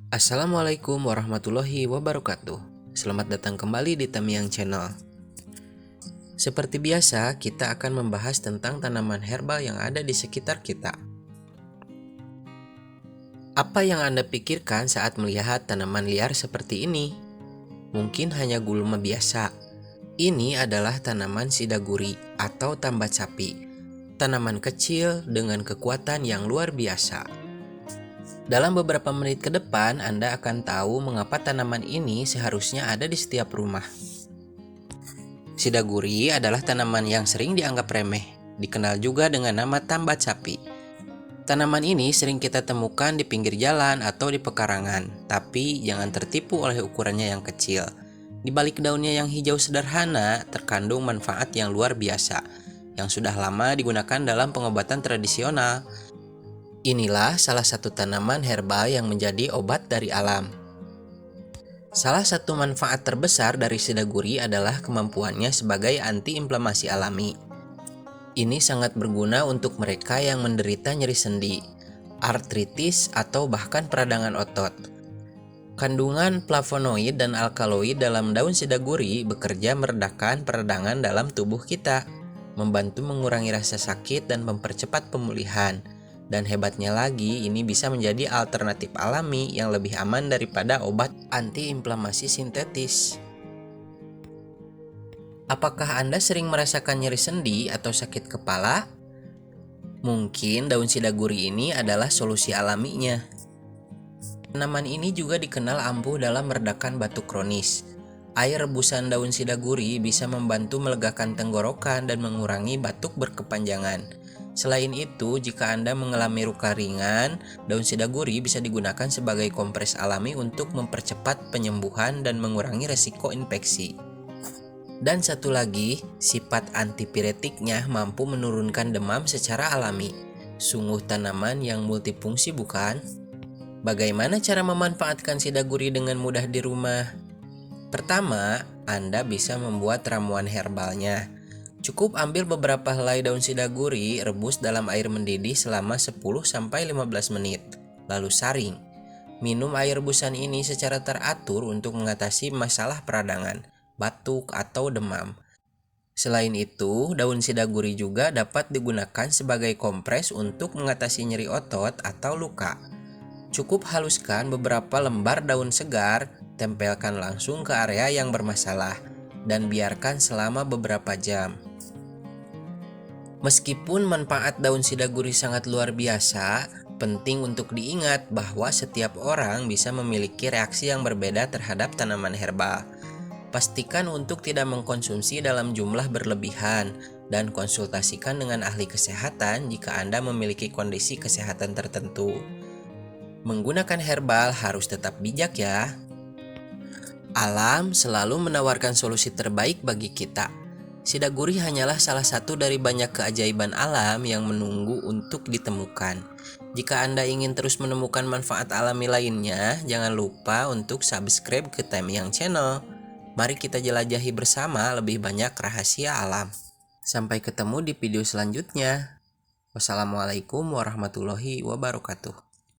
Assalamualaikum warahmatullahi wabarakatuh. Selamat datang kembali di Tamiang Channel. Seperti biasa, kita akan membahas tentang tanaman herbal yang ada di sekitar kita. Apa yang Anda pikirkan saat melihat tanaman liar seperti ini? Mungkin hanya gulma biasa. Ini adalah tanaman sidaguri atau tambat sapi. Tanaman kecil dengan kekuatan yang luar biasa. Dalam beberapa menit ke depan, Anda akan tahu mengapa tanaman ini seharusnya ada di setiap rumah. Sidaguri adalah tanaman yang sering dianggap remeh, dikenal juga dengan nama tambat sapi. Tanaman ini sering kita temukan di pinggir jalan atau di pekarangan, tapi jangan tertipu oleh ukurannya yang kecil. Di balik daunnya yang hijau sederhana, terkandung manfaat yang luar biasa, yang sudah lama digunakan dalam pengobatan tradisional. Inilah salah satu tanaman herbal yang menjadi obat dari alam. Salah satu manfaat terbesar dari sidaguri adalah kemampuannya sebagai anti-inflamasi alami. Ini sangat berguna untuk mereka yang menderita nyeri sendi, artritis, atau bahkan peradangan otot. Kandungan flavonoid dan alkaloid dalam daun sidaguri bekerja meredakan peradangan dalam tubuh kita, membantu mengurangi rasa sakit dan mempercepat pemulihan. Dan hebatnya lagi, ini bisa menjadi alternatif alami yang lebih aman daripada obat antiinflamasi sintetis. Apakah Anda sering merasakan nyeri sendi atau sakit kepala? Mungkin daun sidaguri ini adalah solusi alaminya. Tanaman ini juga dikenal ampuh dalam meredakan batuk kronis. Air rebusan daun sidaguri bisa membantu melegakan tenggorokan dan mengurangi batuk berkepanjangan. Selain itu, jika Anda mengalami luka ringan, daun sidaguri bisa digunakan sebagai kompres alami untuk mempercepat penyembuhan dan mengurangi resiko infeksi. Dan satu lagi, sifat antipiretiknya mampu menurunkan demam secara alami. Sungguh tanaman yang multifungsi, bukan? Bagaimana cara memanfaatkan sidaguri dengan mudah di rumah? Pertama, Anda bisa membuat ramuan herbalnya. Cukup ambil beberapa helai daun sidaguri, rebus dalam air mendidih selama 10-15 menit, lalu saring. Minum air rebusan ini secara teratur untuk mengatasi masalah peradangan, batuk, atau demam. Selain itu, daun sidaguri juga dapat digunakan sebagai kompres untuk mengatasi nyeri otot atau luka. Cukup haluskan beberapa lembar daun segar, tempelkan langsung ke area yang bermasalah, dan biarkan selama beberapa jam. Meskipun manfaat daun sidaguri sangat luar biasa, penting untuk diingat bahwa setiap orang bisa memiliki reaksi yang berbeda terhadap tanaman herbal. Pastikan untuk tidak mengkonsumsi dalam jumlah berlebihan dan konsultasikan dengan ahli kesehatan jika Anda memiliki kondisi kesehatan tertentu. Menggunakan herbal harus tetap bijak ya. Alam selalu menawarkan solusi terbaik bagi kita. Sidaguri hanyalah salah satu dari banyak keajaiban alam yang menunggu untuk ditemukan. Jika Anda ingin terus menemukan manfaat alami lainnya, jangan lupa untuk subscribe ke Tamiang Channel. Mari kita jelajahi bersama lebih banyak rahasia alam. Sampai ketemu di video selanjutnya. Wassalamualaikum warahmatullahi wabarakatuh.